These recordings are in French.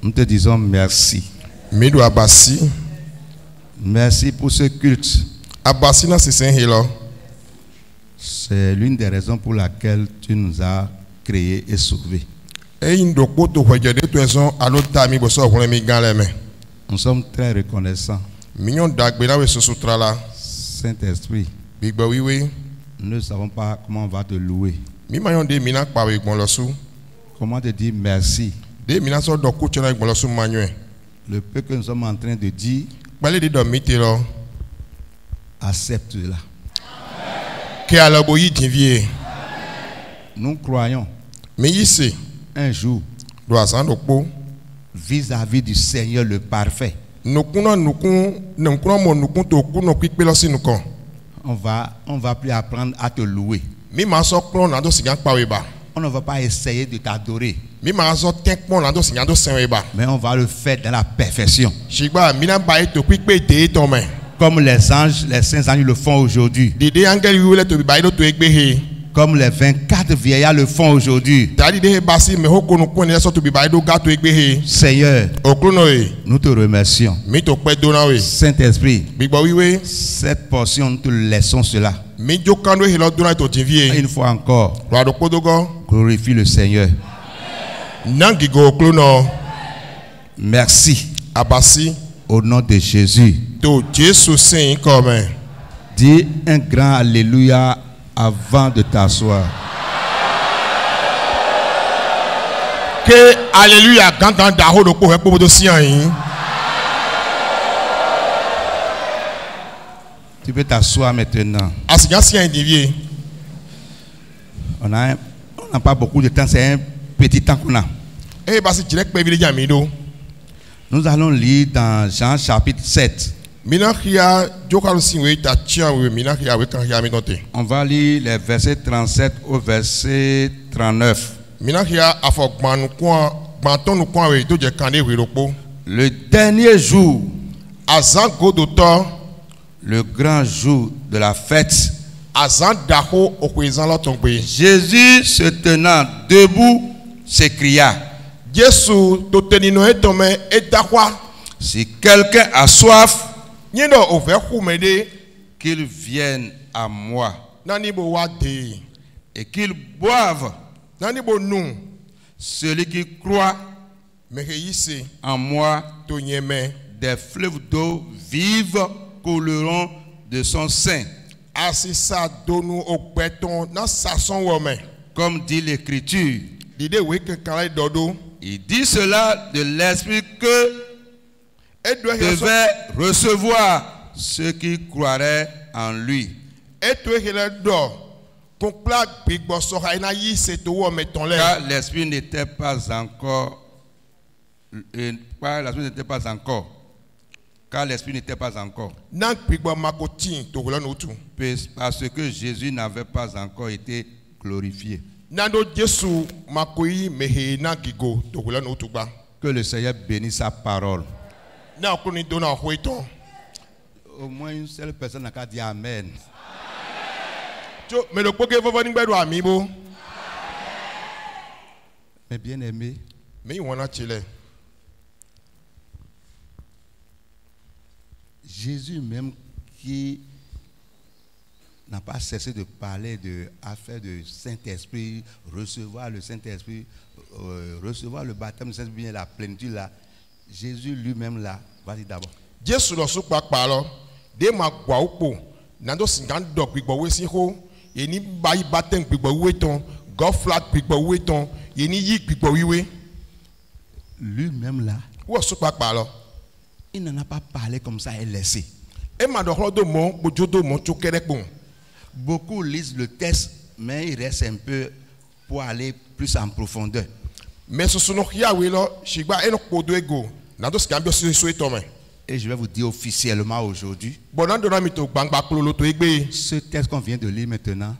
Nous te disons merci. Mido abasi. Merci pour ce culte. Abasi na sisen hilo. C'est l'une des raisons pour laquelle tu nous as créés et sauvés. Nous sommes très reconnaissants. Saint-Esprit, nous ne savons pas comment on va te louer. Comment te dire merci. Le peu que nous sommes en train de dire, accepte-la. Nous croyons un jour vis-à-vis du Seigneur le parfait. On va plus apprendre à te louer. On ne va pas essayer de t'adorer. Mais on va le faire dans la perfection. Comme les anges, les saints anges le font aujourd'hui. Comme les 24 vieillards le font aujourd'hui. Seigneur, nous te remercions. Saint-Esprit, cette portion, nous te laissons cela. Une fois encore, glorifie le Seigneur. Merci. Au nom de Jésus. Dis un grand alléluia avant de t'asseoir. Que alléluia quand on daho de pour tu peux t'asseoir maintenant. On n'a pas beaucoup de temps, c'est un petit temps qu'on a. Nous allons lire dans Jean chapitre 7. On va lire les versets 37 au verset 39. Le dernier jour, le grand jour de la fête, Jésus se tenant debout s'écria: si quelqu'un a soif, qu'il vienne à moi et qu'il boive. Celui qui croit en moi, des fleuves d'eau vive couleront de son sein. Comme dit l'Écriture, il dit cela de l'Esprit que devait recevoir ceux qui croiraient en lui. Car l'Esprit n'était pas encore. Car l'Esprit n'était pas encore. Parce que Jésus n'avait pas encore été glorifié. Que le Seigneur bénisse sa parole. Au moins une seule personne n'a qu'à dire Amen. Mais bien aimé, Jésus même qui n'a pas cessé de parler de affaires de Saint-Esprit, recevoir le Saint-Esprit, recevoir le baptême du Saint-Esprit, la plénitude là. Jésus lui-même là, vas-y d'abord. Lui-même là, il n'en a pas parlé comme ça et laissé. Beaucoup lisent le texte, mais il reste un peu pour aller plus en profondeur. Et je vais vous dire officiellement aujourd'hui, ce texte qu'on vient de lire maintenant,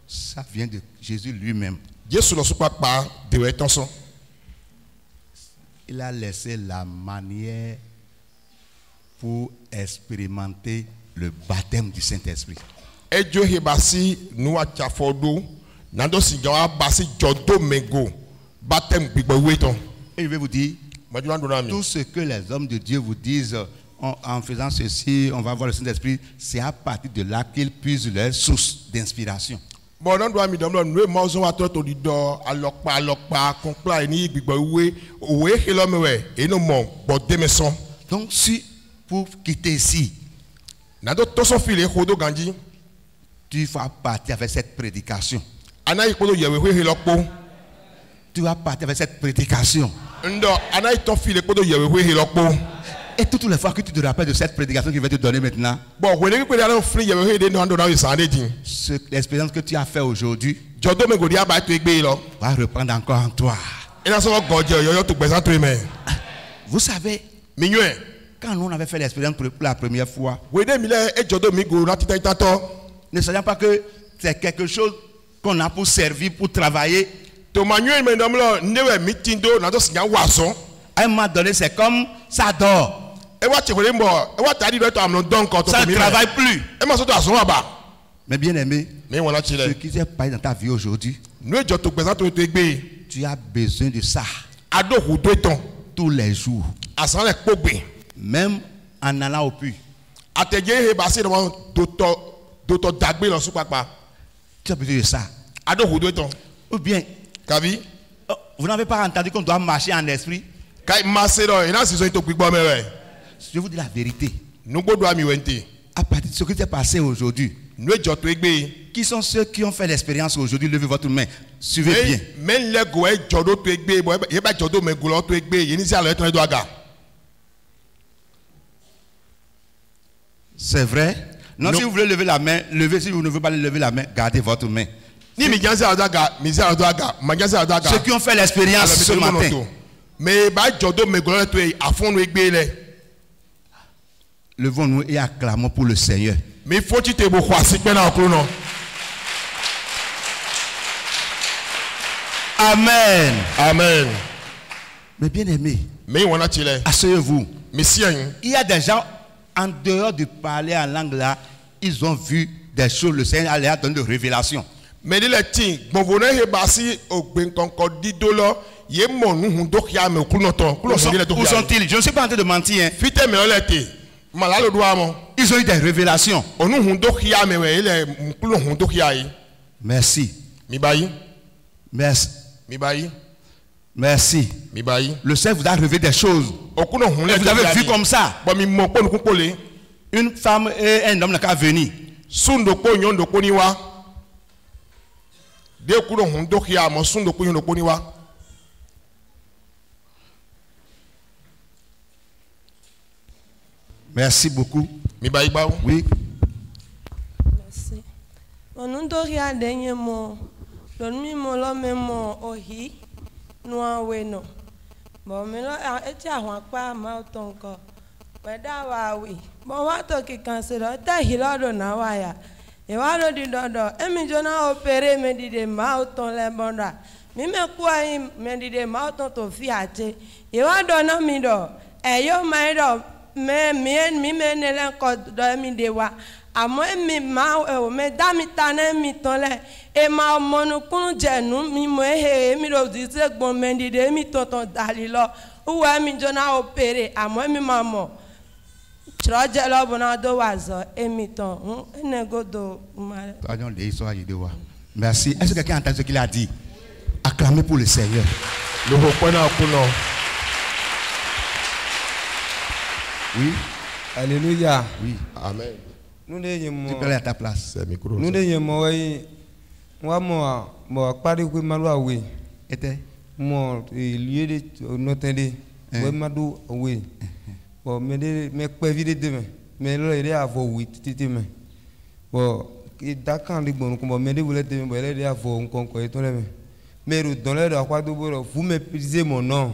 ça vient de Jésus lui-même. Il a laissé la manière pour expérimenter le baptême du Saint-Esprit. Et je vais vous dire, tout ce que les hommes de Dieu vous disent en faisant ceci, on va voir le Saint-Esprit, c'est à partir de là qu'ils puisent leur source d'inspiration. Donc, si pour quitter ici, tu vas partir avec cette prédication. Tu vas partir avec cette prédication. Et toutes les fois que tu te rappelles de cette prédication qu'il va te donner maintenant, l'expérience que tu as fait aujourd'hui va reprendre encore en toi. Vous savez, quand nous on avait fait l'expérience pour la première fois, ne sachant pas que c'est quelque chose qu'on a pour servir, pour travailler, à un moment donné, c'est comme ça dort. Ça ne travaille plus. Mais bien aimé, ce qui s'est passé dans ta vie aujourd'hui, tu as besoin de ça tous les jours. Même en allant au puits. Tu as besoin de ça. Ou bien, vous n'avez pas entendu qu'on doit marcher en esprit? Je vous dis la vérité. À partir de ce qui s'est passé aujourd'hui, qui sont ceux qui ont fait l'expérience aujourd'hui? Levez votre main. Suivez bien. C'est vrai? Non, si vous voulez lever la main, levez. Si vous ne voulez pas lever la main, gardez votre main. Ceux qui ont fait l'expérience ce matin. Levons-nous et acclamons pour le Seigneur. Amen. Amen. Mais bien aimé, asseyez-vous. Il y a des gens, en dehors de parler en langue là, ils ont vu des choses, le Seigneur leur a donné de révélations. Où sont-ils? Je ne suis pas en train de mentir. Ils ont eu des révélations. Merci. Merci. Merci. Le Seigneur vous a révélé des choses. Et vous avez vu comme ça. Une femme et un homme n'a venir. Merci beaucoup. Oui. Merci. On doit dernier mot. L'ennemi mon même ohi noa weno. Bon mais là et tu as pas mal ton corps. Weda wa wi. Bon wa to ki cancel ta hilado na wa ya. E wa do di dodo. E mi jona opérer me di de ma ton le bonda. Mi me kwa me di de ma ton to fiate. E wa do na mi do. E yo mai do me me ne len ko do mi de wa. Amo mi ma me da mi tane mi ton le. E ma monu kun jenu mi mo he mi do di se gbon me di de mi ton dali lo. Uwa mi jona opérer amo mi mamo. Est-ce Merci. Est-ce que quelqu'un entend ce qu'il a dit? Acclamez pour le Seigneur. Oui. Alléluia. Oui. Amen. Tu peux aller à ta place. Nous bon, mais quoi vite demain, mais là il est à vous oui titi mais bon d'accord les bons comme mais vous l'êtes bon il est à vous encore et tout le mais dans l'air à quoi vous méprisez mon nom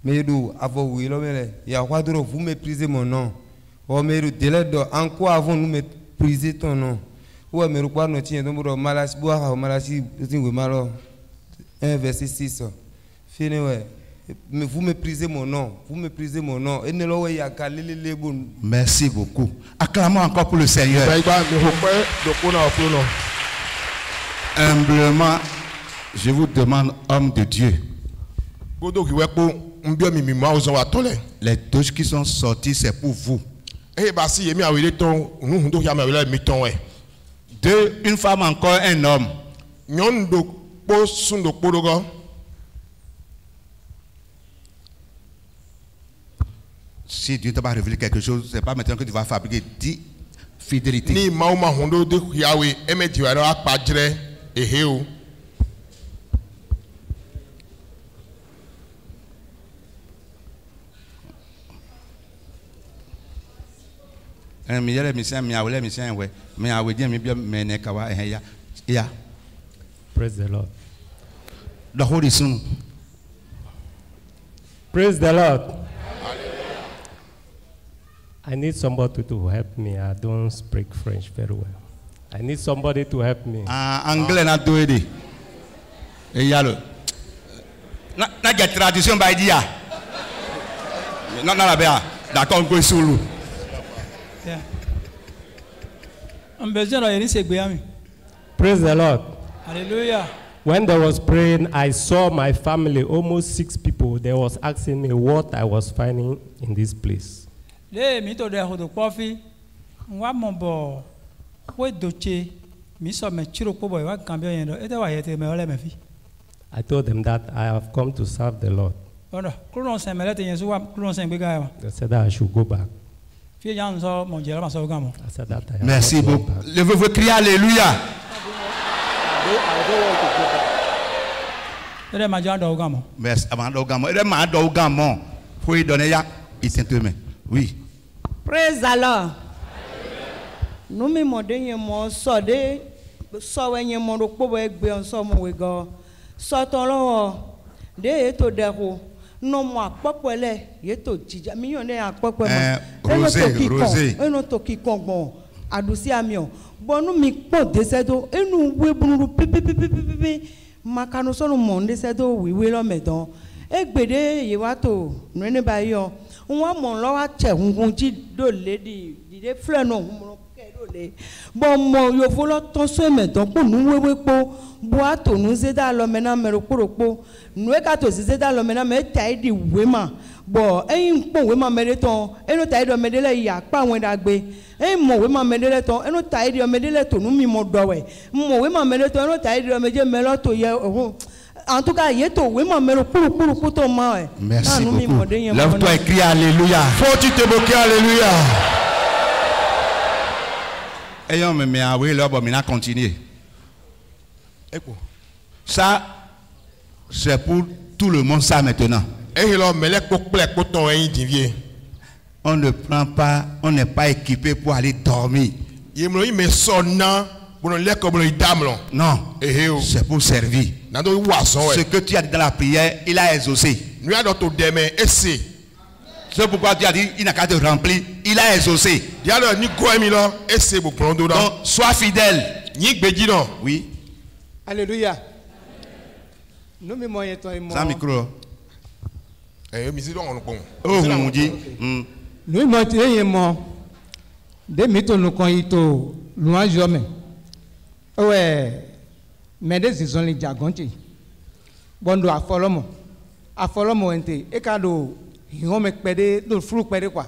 mais vous à vous oui là mais il y a quoi vous méprisez mon nom oh mais délai en quoi avons nous mépriser ton nom ou mais quoi nous tient donc maladie boire maladie c'est malo 1 verset 6 fini ouais. Mais vous méprisez mon nom. Vous méprisez mon nom. Merci beaucoup. Acclamons encore pour le Seigneur. Humblement, je vous demande, homme de Dieu, Kodo ki wepo mbio mi mi ma ozon wa tole. Les douches qui sont sorties, c'est pour vous. Eh basi yemi awele ton nu hundo ya ma wele mi ton we. Deux, une femme encore, un homme. Nyon do po sundo podogo. Si Dieu t'a pas révélé quelque chose, c'est pas maintenant que tu vas fabriquer 10 fidélités. Ni mauma hundo de yawe eme diwa akpadre eheo. Praise the Lord. The Holy Son. Praise the Lord. I need somebody to help me. I don't speak French very well. I need somebody to help me. Anglais na doede. Et yalo. Na get tradition by dia. Na la bea. D'accord go sulu. Yeah. Praise the Lord. Hallelujah. When there was praying, I saw my family, almost 6 people. They was asking me what I was finding in this place. I told them that I have come to serve the Lord. They said that I should go back. I said that I have Merci not gone beaucoup. back. Levez-vous, criez Alléluia. Merci. Oui. Praise the Lord. Nous me modèle mon sodé, soigne mon repos avec bien somme with God. Sortons là, de eto dero. Non moi pas quelé, yeto tija. Millionnaire pas quelé. Rosé. Eno to ki kongbon. Adusi amion. Bon nous mi po desedo. Enu we bunu pipi. Makano so no monde desedo we lo medon. Egbede yewato. No ne ba yo. Wọ́n mọ̀ lọ́wọ́ tẹ̀ hunhun tí dòlè dìde flẹ̀ náà hunhun kẹ́ dòlè bọ́ mọ yòófó lọ́tọ́ sọ ẹ̀mẹ̀tọ́ kó nu wéwé kpó bọ́ àtò nu zédà lọ́mẹ́nà mẹ́rọ kpóró kpó nu eka tó si zédà lọ́mẹ́nà mẹ́ tà é di wé ma bọ́ ẹ̀yin kpó wé ma mẹ́rẹ́ tán ẹnu tà é di ọmọdé lẹ̀ yà kpá àwọn ẹ̀dá gbé ẹ̀yin mọ̀ wé ma mẹ́rẹ́ lẹ̀ tán ẹnu tà é di ọmọdé lẹ̀ tó nu mi mọ̀ dọ̀wẹ̀ mọ̀ wé ma mẹ́rẹ́ tán ẹnu tà é di ọmọdé mẹ́rẹ́ tó yẹ ọ̀hún. En tout cas, merci beaucoup. Lève-toi et crie Alléluia. Faut-il te moquer Alléluia? Ayons mais oui là bon maintenant continuer. Ça c'est pour tout le monde ça maintenant. On ne prend pas, on n'est pas équipé pour aller dormir. Non, c'est pour servir. Ce que tu as dit dans la prière, il a exaucé. C'est pourquoi tu as dit, il n'a qu'à te remplir, il a exaucé. Donc, sois fidèle. Oui. Alléluia. Nous me moyens toi et moi. Sans micro. Oh, mon Dieu. Nous moyens et moi. Des mythos nous connaissons, nous jamais. Ouais, mais des ont les diagontes. Bondo a folomo ente. Et quand ils ont me pédé, nous flou pédé quoi.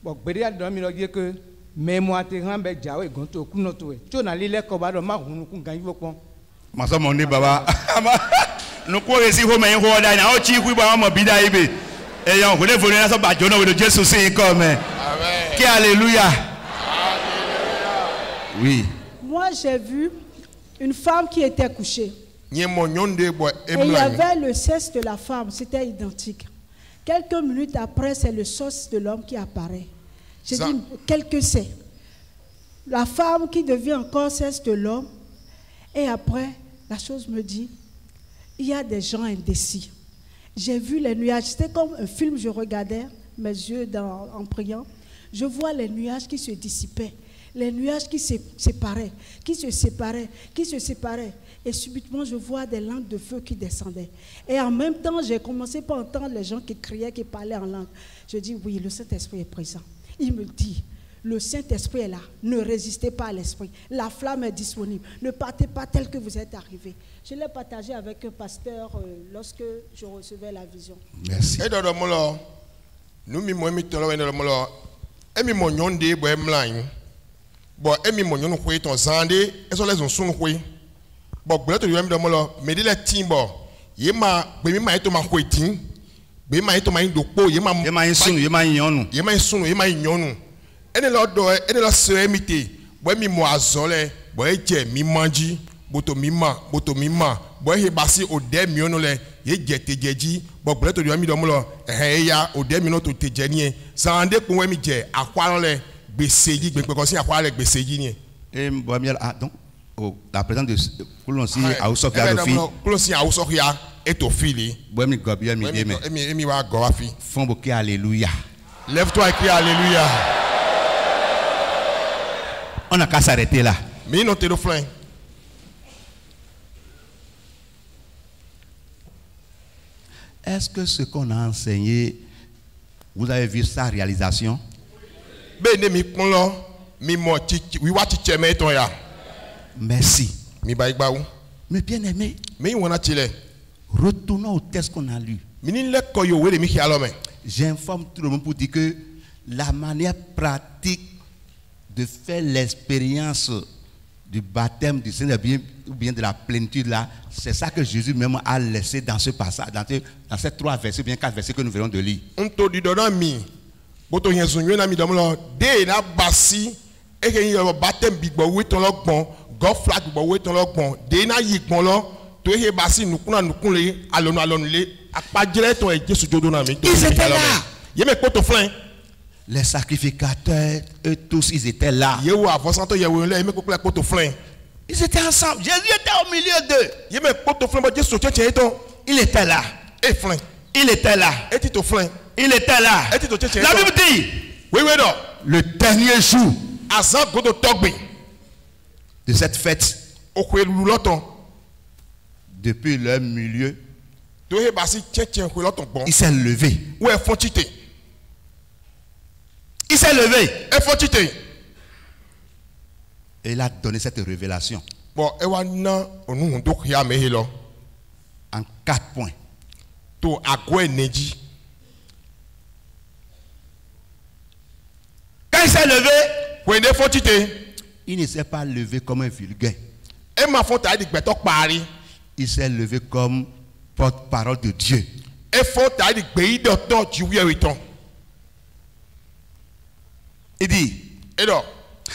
Bon, pédé a dormi le dire que mais moi te rambe jawe gonto kunoto. Tu n'as l'île kobado ma hunu kunganyi bokon. Ma soeur mon baba. Nous croyons ici au meilleur roi d'ailleurs. On tire oui bah on bida ibe. Et on voulait voler ça bah John le Dieu souci comme. Amen. Qui alléluia. Oui. Moi, j'ai vu une femme qui était couchée. Et il y avait le sexe de la femme, c'était identique. Quelques minutes après, c'est le sexe de l'homme qui apparaît. J'ai dit, quel que c'est? La femme qui devient encore sexe de l'homme. Et après, la chose me dit, il y a des gens indécis. J'ai vu les nuages, c'était comme un film, je regardais, mes yeux en priant. Je vois les nuages qui se dissipaient. Les nuages qui se séparaient, qui se séparaient, qui se séparaient. Et subitement, je vois des langues de feu qui descendaient. Et en même temps, j'ai commencé par entendre les gens qui criaient, qui parlaient en langue. Je dis, oui, le Saint-Esprit est présent. Il me dit, Le Saint-Esprit est là. Ne résistez pas à l'Esprit. La flamme est disponible. Ne partez pas tel que vous êtes arrivé. Je l'ai partagé avec un pasteur lorsque je recevais la vision. Merci. Nous mi mo mi tolo we ndolo emi mo nyonde bo emlan bo emi mo nyonu kwe ton zande eso les on sunu kwe bo gbe to yemi domolo me de le timbo ye ma gbe mi ma to ma kwe tin gbe ma to ma indokpo ye ma sunu ye ma nyonu ene lo do ene lo se emite bo emi mo azole bo eje mi manji boto mi ma bo he basi ode mi onu le ye jetejeji bo gbe to yemi domolo ya ode mi no to tejeni zande ko we mi je akwaro le gbeseji gbe ko si akwaro le gbeseji ni et donc la présence de Koulonsi a Ousofia Lofi Koulonsi a Ousofia est au fili boemi gobia mi deme emi wa go afi font beaucoup alléluia. Lève-toi et crie alléluia. On n'a qu'à s'arrêter là. Mais non te le flingue. Est-ce que ce qu'on a enseigné, vous avez vu sa réalisation? Merci. Mais bien aimé, retournons au texte qu'on a lu. J'informe tout le monde pour dire que la manière pratique de faire l'expérience du baptême du Seigneur ou bien de la plénitude là, c'est ça que Jésus même a laissé dans ce passage, dans ces 3 versets, bien 4 versets que nous venons de lire. Ils étaient là. Les sacrificateurs, eux tous, ils étaient là. Ils étaient ensemble. Jésus était au milieu d'eux. Il était là. Il était là. Il était là. La Bible dit, le dernier jour de cette fête, depuis leur milieu, il s'est levé. Il s'est levé. Et il a donné cette révélation. En 4 points. Quand il s'est levé, il ne s'est pas levé comme un vulgaire. Il s'est levé comme porte-parole de Dieu. Il dit,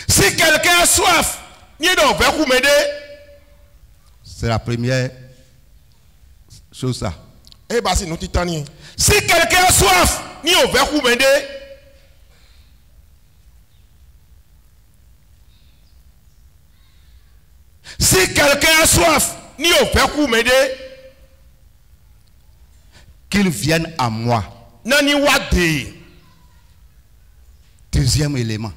si quelqu'un a soif, c'est la première chose ça. Si quelqu'un a soif, si quelqu'un a soif, qu'il vienne à moi. Deuxième élément.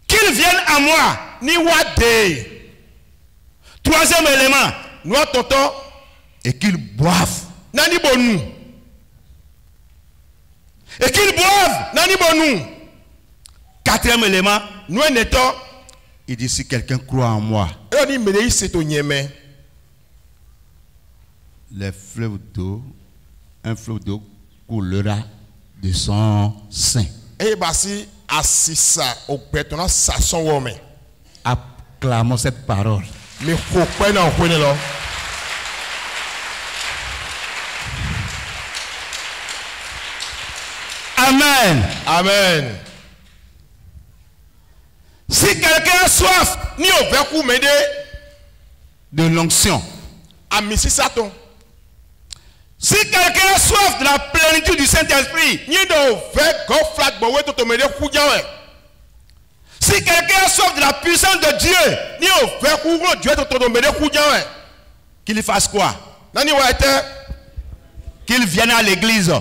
Qu'ils viennent à moi. Troisième élément. Et qu'ils boivent. Et qu'ils boivent. Quatrième élément. Il dit si quelqu'un croit en moi, les fleuves d'eau, un fleuve d'eau coulera de son sein. Acclamons cette parole. Amen. Amen. Si quelqu'un a soif de l'onction, si quelqu'un a soif de la plénitude du Saint-Esprit, si quelqu'un a soif de la puissance de Dieu, qu'il fasse quoi? Qu'il vienne à l'église,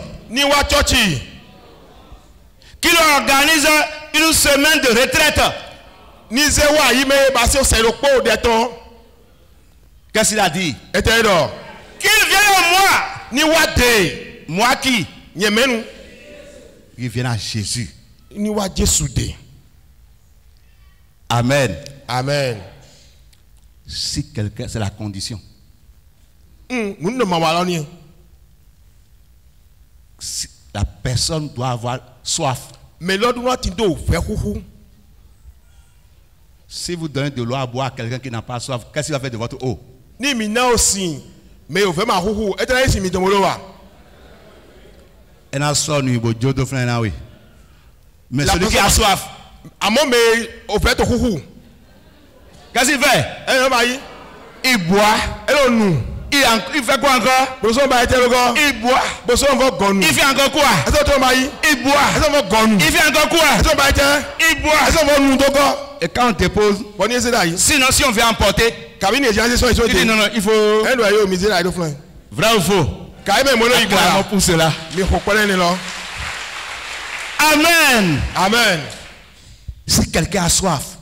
qu'il organise une semaine de retraite. Qu'est-ce qu'il a dit? Qu'il vienne à moi. Moi qui? qui viennent à Jésus. Ni wa Jésus de. Amen. Amen. Si quelqu'un, c'est la condition. Nous ne m'avons Si la personne doit avoir soif. mais l'autre doit faire coucou. Si vous donnez de l'eau à boire à quelqu'un qui n'a pas soif, qu'est-ce qu'il va faire de votre eau? Ni mina aussi, mais au fait ma coucou. Et là ici mi tomolowa. Et n'a soif ni bojo de frère oui. Mais celui qui a soif, à mon mais au fait coucou. qu'est-ce qu'il fait? Il boit. Et nous. Il fait quoi encore? Il boit. Il fait encore quoi? Il boit. Il fait encore quoi? Il boit. Et quand on te pose, sinon si on veut emporter, il dit non, non, il faut. Vrai ou faux? Acclamons pour cela. Amen. Amen. Si quelqu'un a soif,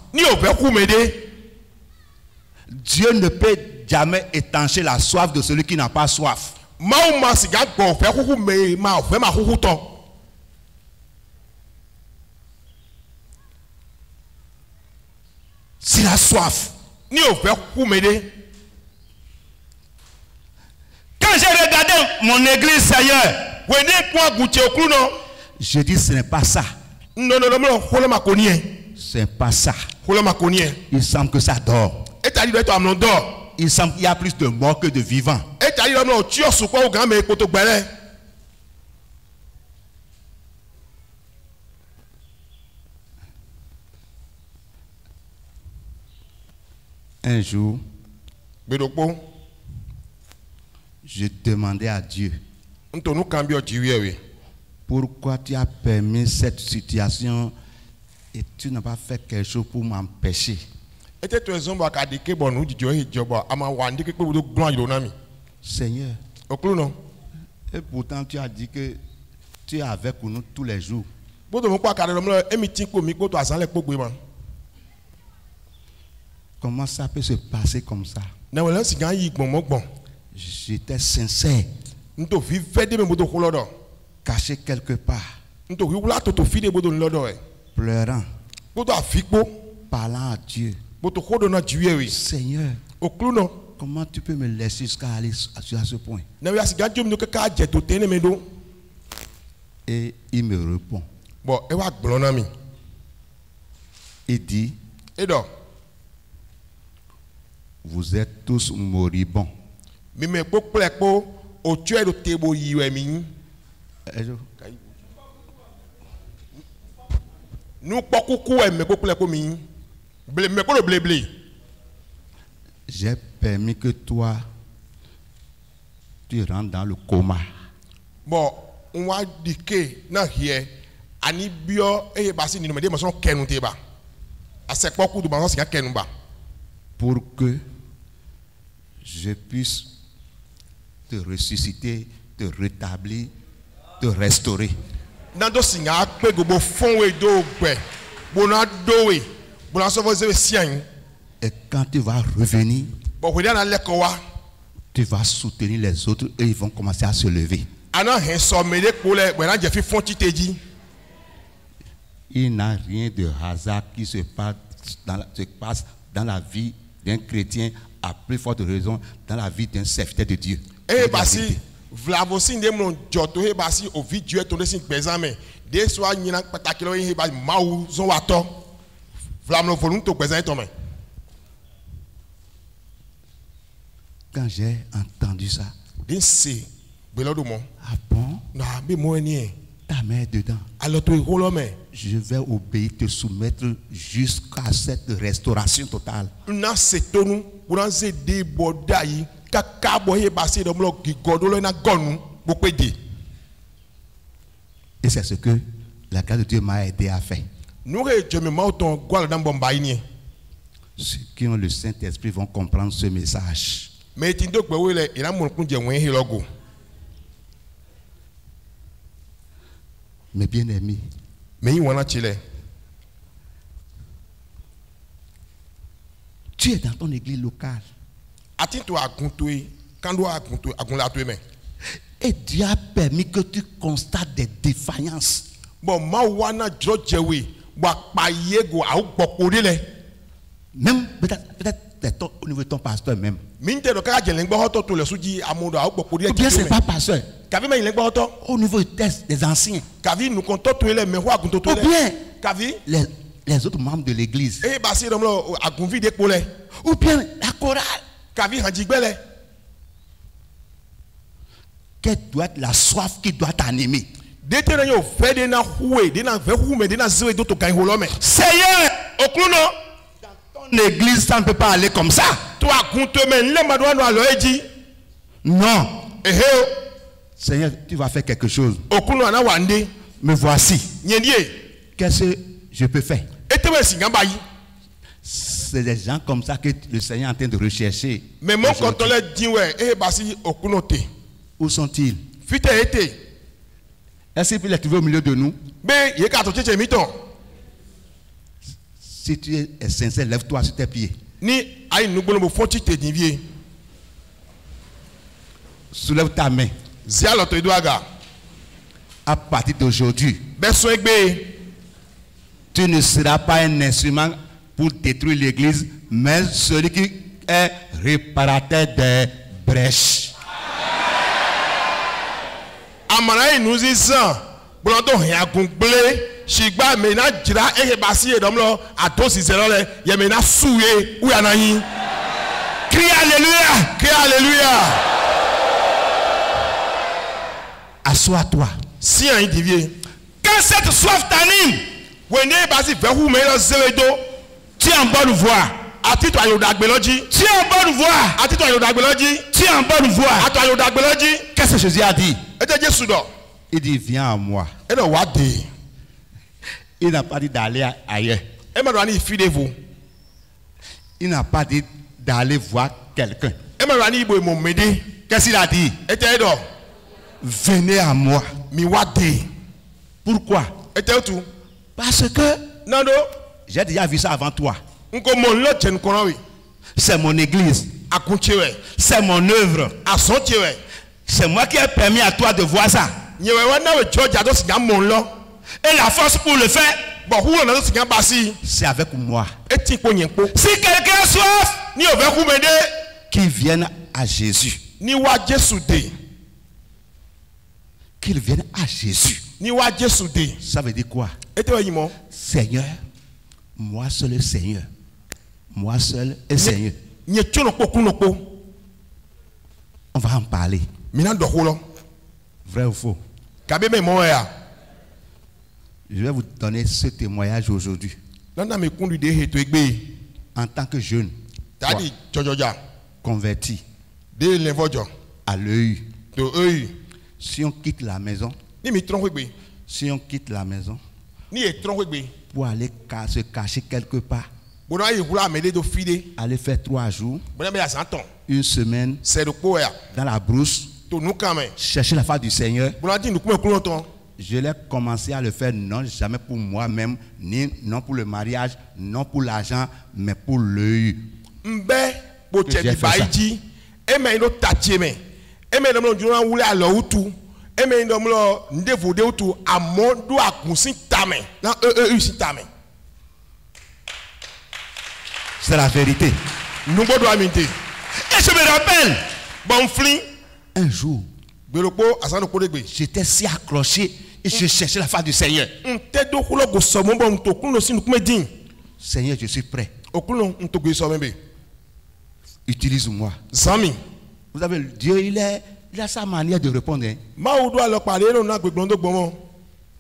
Dieu ne peut jamais étancher la soif de celui qui n'a pas soif. Si la soif. Quand j'ai regardé mon église Seigneur, je dis ce n'est pas ça. C'est pas ça. Il semble que ça dort. Il semble qu'il y a plus de morts que de vivants. Un jour, je demandais à Dieu, pourquoi tu as permis cette situation et tu n'as pas fait quelque chose pour m'empêcher? Seigneur, et pourtant tu as dit que tu es avec nous tous les jours. Comment ça peut se passer comme ça? J'étais sincère. Caché quelque part. Pleurant. Parlant à Dieu. Seigneur, comment tu peux me laisser jusqu'à aller à ce point? Et il me répond. Il dit, vous êtes tous moribonds. J'ai permis que toi, tu rentres dans le coma. Bon, on va dire que non hier, ani bio et basi ni me mason kenuteba. À ce point de mason c'est kenuba. Pour que je puisse te ressusciter, te rétablir, te restaurer. Nando singa pe gobo fonwe do gbe. Bona dowe. Bona so vous sien. Et quand tu vas revenir, bon we na lekowa. Tu vas soutenir les autres et ils vont commencer à se lever. Il n'a rien de hasard qui se passe dans la vie d'un chrétien, à plus forte raison dans la vie d'un serviteur de Dieu. Quand j'ai entendu ça, ah bon? Ta main dedans. Je vais obéir, te soumettre jusqu'à cette restauration totale. Et c'est ce que la grâce de Dieu m'a aidé à faire. Ceux qui ont le Saint-Esprit vont comprendre ce message. Mais bien aimé, tu es dans ton église locale. Et Dieu a permis que tu constates des défaillances. Bon, ma wana drodjewe. Wa payego a ukpokode le. Même peut-être au niveau de ton pasteur même. Ou bien c'est pas pasteur. Au niveau des anciens. Ou bien les autres membres de l'église. Ou bien la chorale. Quelle doit être la soif qui doit t'animer? Seigneur, l'église, ça ne peut pas aller comme ça. Non. Seigneur, tu vas faire quelque chose. Me voici. Qu'est-ce que je peux faire? C'est des gens comme ça que le Seigneur est en train de rechercher. Où sont-ils? Est-ce qu'il peut les trouver au milieu de nous? Si tu es sincère, lève-toi sur tes pieds. Soulève ta main. À partir d'aujourd'hui, tu ne seras pas un instrument pour détruire l'église, mais celui qui est réparateur des brèches. Amana nous disons, blando rien comblé, shigba mena jira ehebasi edomlo atosi zerole yemena souye ou yanani. Crie alléluia, crie alléluia. Assois-toi. Si un individu, quand cette soif t'anime, wene basi vehu melo zeredo, tu es en bonne voie. Tu es en bonne voie. Tu es en bonne voie. Qu'est-ce que Jésus a dit? Il dit viens à moi. Il n'a pas dit d'aller ailleurs. Il n'a pas dit d'aller voir quelqu'un. Qu'est-ce qu'il a dit? Venez à moi. Pourquoi? Parce que j'ai déjà vu ça avant toi. C'est mon église. C'est mon œuvre. C'est moi qui ai permis à toi de voir ça. Et la force pour le faire, c'est avec moi. Si quelqu'un a soif, qu'il vienne à Jésus. Qu'il vienne à Jésus. Ça veut dire quoi? Seigneur, moi seul le Seigneur. Moi seul et Seigneur. On va en parler. Vrai ou faux? Je vais vous donner ce témoignage aujourd'hui. En tant que jeune, converti à l'œil. Si on quitte la maison, pour aller se cacher quelque part, aller faire 3 jours, une semaine dans la brousse, chercher la face du Seigneur. Je l'ai commencé à le faire non jamais pour moi-même, ni non pour le mariage, non pour l'argent, mais pour l'œil. J'ai fait ça. C'est la vérité. Et je me rappelle, un jour, j'étais si accroché et je cherchais la face du Seigneur. Seigneur, je suis prêt. Utilise-moi. Vous avez Dieu, il a sa manière de répondre. Hein.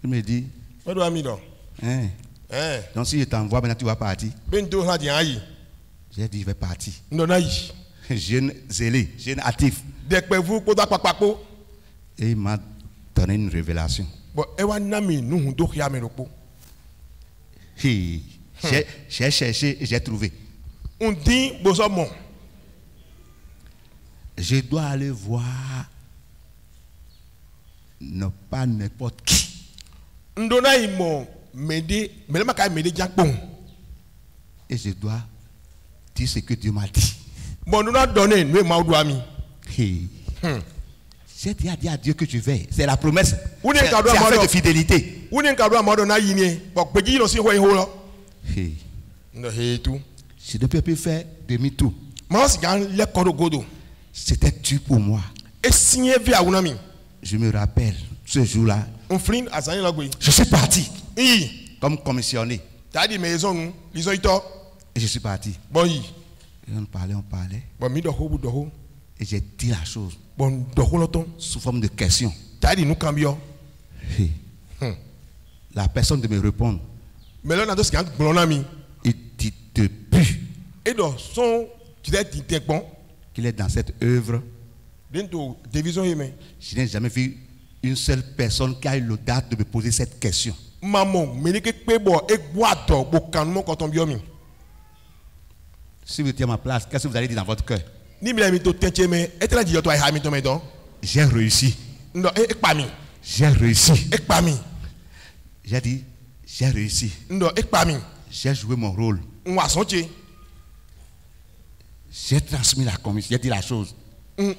Il me dit, hein. Donc si je t'envoie, maintenant tu vas partir. J'ai dit, je vais partir. Jeune zélé, jeune actif. Et il m'a donné une révélation. J'ai cherché et j'ai trouvé. Je dois aller voir non pas n'importe qui. Et je dois dire ce que Dieu m'a dit. J'ai dit à Dieu que tu veilles. C'est la promesse. C'est affaire de fidélité. Hey. Je ne peux plus faire demi-tour. C'était dur pour moi. Je me rappelle ce jour-là. Je suis parti comme commissionné. Et je suis parti. Et on parlait. Et j'ai dit la chose sous forme de question. Hey. La personne de me répondre. Il dit depuis qu'il est dans cette œuvre, je n'ai jamais vu une seule personne qui a eu l'audace de me poser cette question. Si vous étiez à ma place, qu'est-ce que vous allez dire dans votre cœur? J'ai réussi. J'ai réussi. J'ai dit, j'ai réussi. J'ai joué mon rôle. J'ai transmis la commission, j'ai dit la chose. Mais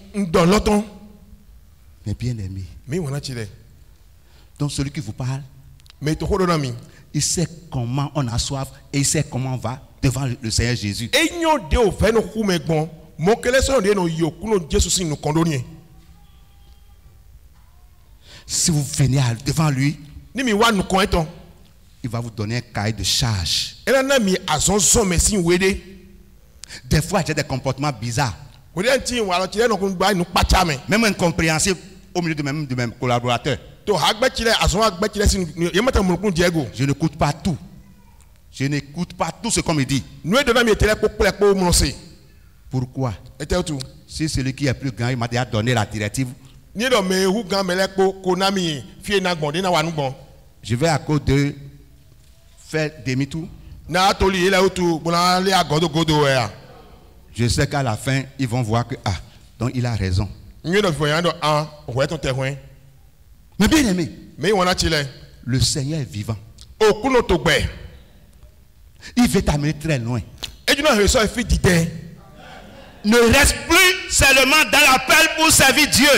bien aimé. Donc celui qui vous parle, il sait comment on a soif et il sait comment on va devant le Seigneur Jésus. Si vous venez devant lui, il va vous donner un cahier de charge. Des fois, j'ai des comportements bizarres, même incompréhensibles au milieu de mes collaborateurs. Je n'écoute pas tout. Je n'écoute pas tout ce qu'on me dit. Pourquoi? Si celui qui est plus grand, il m'a déjà donné la directive. Je vais à cause de faire demi-tour. Je sais qu'à la fin, ils vont voir que donc il a raison. Mais bien aimé, le Seigneur est vivant. Il veut t'amener très loin. Ne reste plus seulement dans l'appel pour servir Dieu.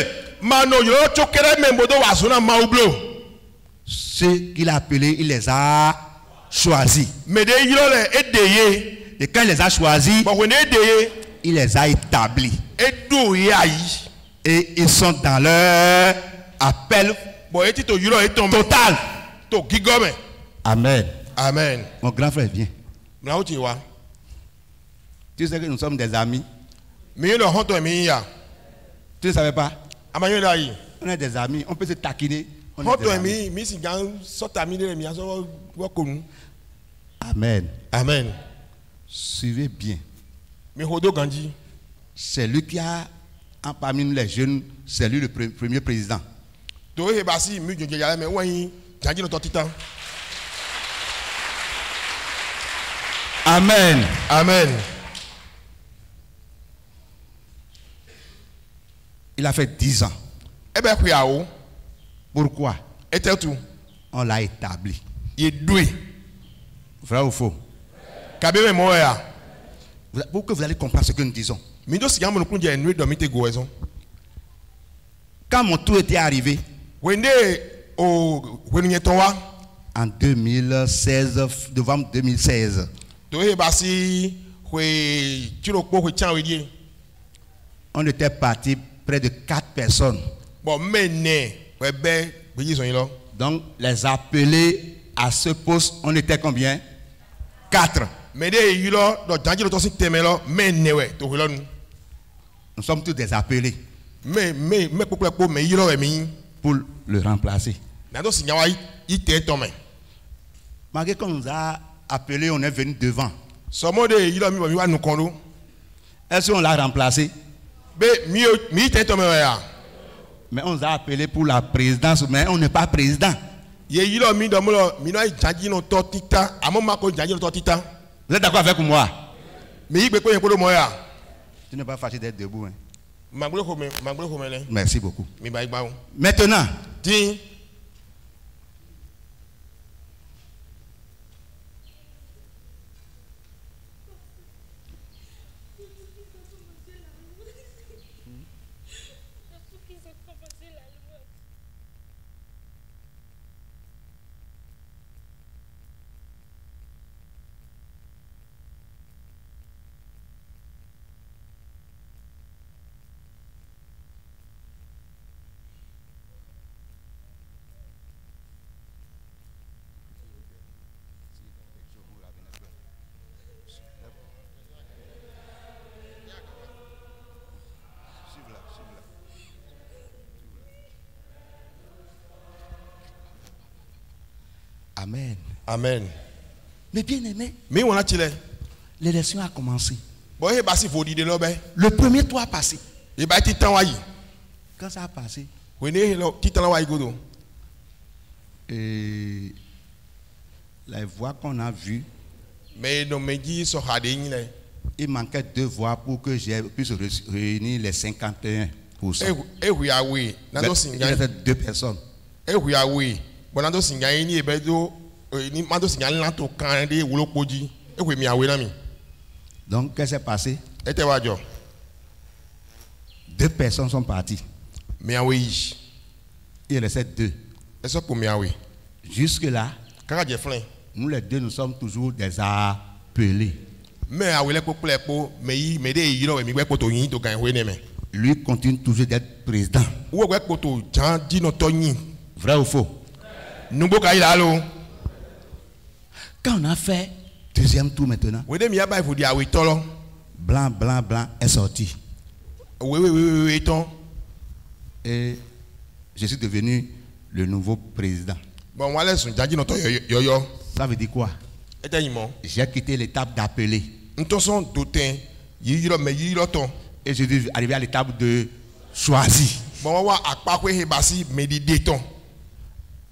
Ceux qu'il a appelés, il les a choisis. Et quand il les a choisis, il les a établis. Et ils sont dans leur appel total. Amen. Amen. Mon grand frère, viens. Tu sais que nous sommes des amis. Tu ne savais pas? On est des amis, on peut se taquiner. Amen. Amen. Suivez bien. C'est lui qui a, parmi nous les jeunes, c'est lui le premier président. Amen. Amen. Il a fait 10 ans. Pourquoi? On l'a établi. Vrai ou faux? Pour que vous allez comprendre ce que nous disons. Quand mon tour était arrivé, en 2016, novembre 2016, on était parti près de 4 personnes. Donc, les appelés à ce poste, on était combien? 4. Nous sommes tous des appelés pour le remplacer. Malgré qu'on nous a appelés, on est venu devant. Est-ce qu'on l'a remplacé? Mais on nous a appelé pour la présidence, mais on n'est pas président. Vous êtes d'accord avec moi? Tu n'es pas fâché d'être debout. Hein? Merci beaucoup. Maintenant, Amen. Amen. Mais bien aimé, Mais on a tiré. l'élection a commencé. Bon, il basi faut dire là ben. Le premier tour a passé. Il va être temps wayi. Quand ça a passé, Oui, né là, qui temps wayi godo. et les voix qu'on a vues, Mais non mais dit so hade yin le. il manquait 2 voix pour que je puisse réunir les 51%. E hu ya we. Na do Il singa. restait 2 personnes. E hu ya we. Bon na do singa yin ni e be do ni ma do singa lan to kan de wulo poji. E hu mi awe na mi. Donc, qu'est-ce qui s'est passé? E te wa jo. 2 personnes sont parties. Mi awe yi. Il restait 2. E so pour mi awe. Jusque-là, Kaka je flin. nous les 2, nous sommes toujours des appelés. Mais awe le pople po me yi me de yi lo mi gbe poto yin to kan we ne me. Lui continue toujours d'être président. Wo gbe poto jan di no to yin. Vrai ou faux? Nugbo ka ila lo. Quand on a fait 2e tour maintenant, We de mi aba ifo di awe to lo. blanc, blanc, blanc est sorti. Oui, ton. Et je suis devenu le nouveau président. Bon, moi, laisse un daddy notre yo. Ça veut dire quoi? J'ai quitté l'étape d'appeler. Intention d'autant, mais ton. Et je suis arrivé à l'étape de choisir. Bon, à pas quoi basi méditer ton.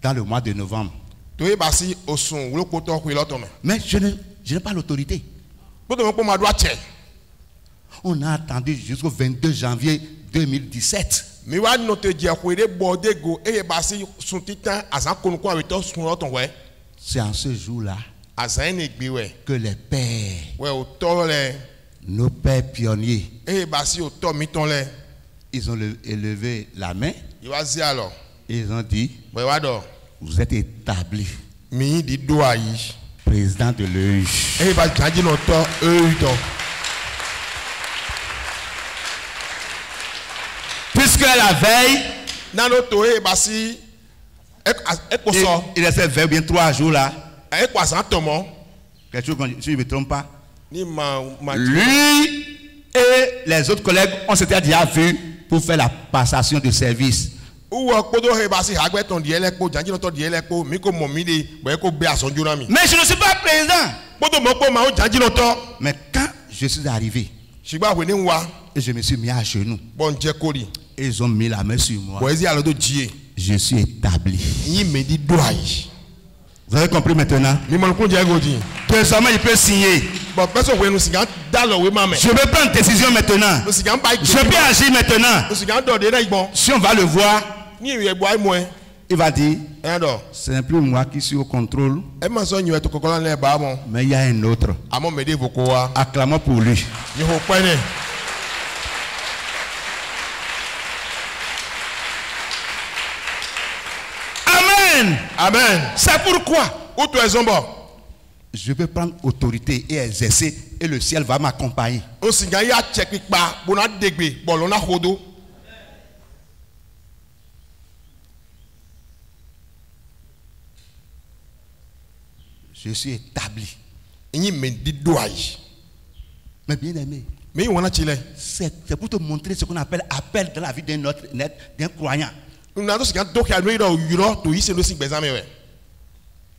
Dans le mois de novembre. Tu es basi au son, ou le coton qui l'autre. Mais je n'ai pas l'autorité. On a attendu jusqu'au 22 janvier 2017. Mais wa note dire quoi de bordé go et basi son titan azan konko avec ton son l'autre ouais. C'est en ce jour-là que les pères, nos pères pionniers, ils ont élevé la main. Ils ont dit, vous êtes établi président de l'EU. Puisque la veille, il restait 20 bien 3 jours là. Quelque chose, si je ne me trompe pas. Lui et les autres collègues, on s'était déjà vus pour faire la passation de service. Mais je ne suis pas président. Mais quand je suis arrivé, et je me suis mis à genoux, et ils ont mis la main sur moi. Je suis établi. Vous avez compris maintenant? Désormais, il peut signer. Je vais prendre une décision maintenant. Je peux agir maintenant. Si on va le voir, il va dire, ce n'est plus moi qui suis au contrôle, mais il y a un autre. Acclamons pour lui. Amen. Amen. C'est pourquoi où tu es je vais prendre autorité et exercer et le ciel va m'accompagner. Je suis établi. Mais bien aimé, c'est pour te montrer ce qu'on appelle appel dans la vie d'un croyant.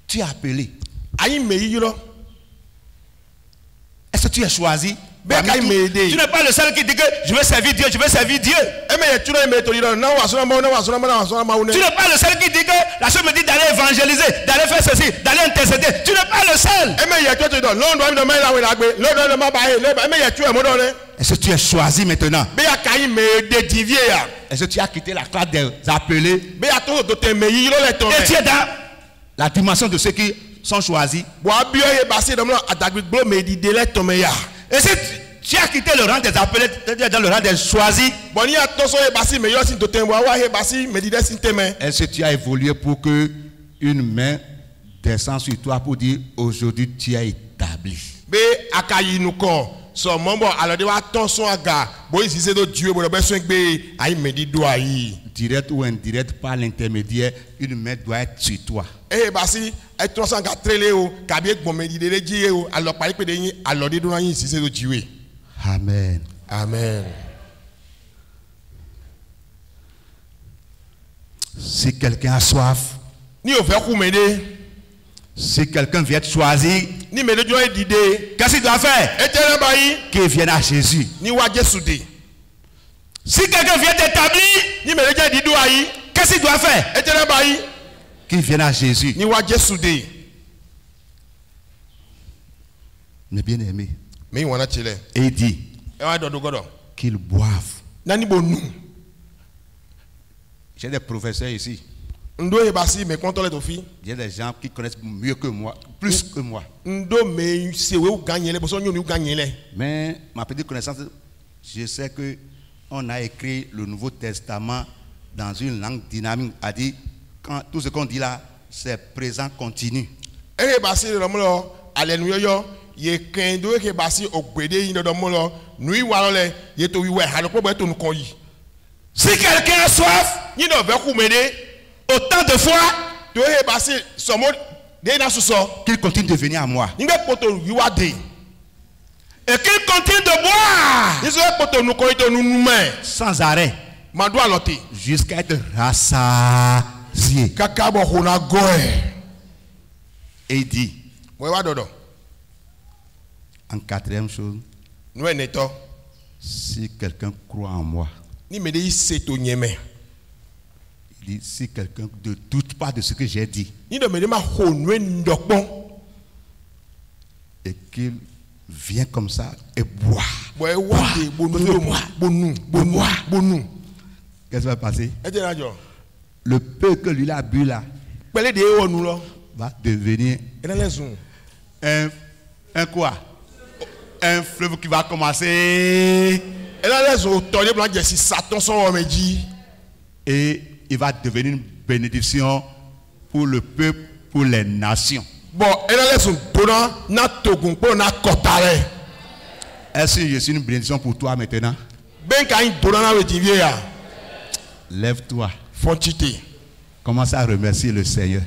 Tu es appelé. Est-ce que tu es choisi? Tu n'es pas le seul qui dit que je veux servir Dieu, je veux servir Dieu. Tu n'es pas le seul qui dit que la chose me dit d'aller évangéliser, d'aller faire ceci, d'aller intercéder. Tu n'es pas le seul. Est-ce que tu es choisi maintenant? Est-ce que tu as quitté la classe des appelés? Et tu es dans la dimension de ceux qui sont choisis. Et si tu as quitté le rang des appelés, dans le rang des choisis, est-ce que tu as évolué pour que une main descende sur toi pour dire aujourd'hui tu es établi? Direct ou indirect par l'intermédiaire, une main doit être sur toi. Amen. Amen. Si quelqu'un a soif, Si quelqu'un vient te choisir, qu'est-ce qu'il doit faire? Qu'il vienne à Jésus. Si quelqu'un vient t'établir, qu'est-ce qu'il doit faire? Qu'il vienne à Jésus. Mes bien-aimés. Et il dit qu'ils boivent. J'ai des professeurs ici. Il y a des gens qui connaissent mieux que moi, plus que moi. Mais ma petite connaissance, je sais que on a écrit le Nouveau Testament dans une langue dynamique. A dit quand tout ce qu'on dit là, c'est présent continu. Si quelqu'un a soif, autant de fois qu'il continue de venir à moi. Et qu'il continue de boire sans arrêt jusqu'à être rassasié. Et il dit en quatrième chose, si quelqu'un croit en moi, il dit si quelqu'un ne doute pas de ce que j'ai dit et qu'il vient comme ça et boit, qu'est-ce qui va passer? Le peu que lui a bu là va devenir un quoi? Un fleuve qui va commencer et il va devenir une bénédiction pour le peuple, pour les nations. Est-ce que je suis une bénédiction pour toi maintenant? Lève-toi. Commence à remercier le Seigneur.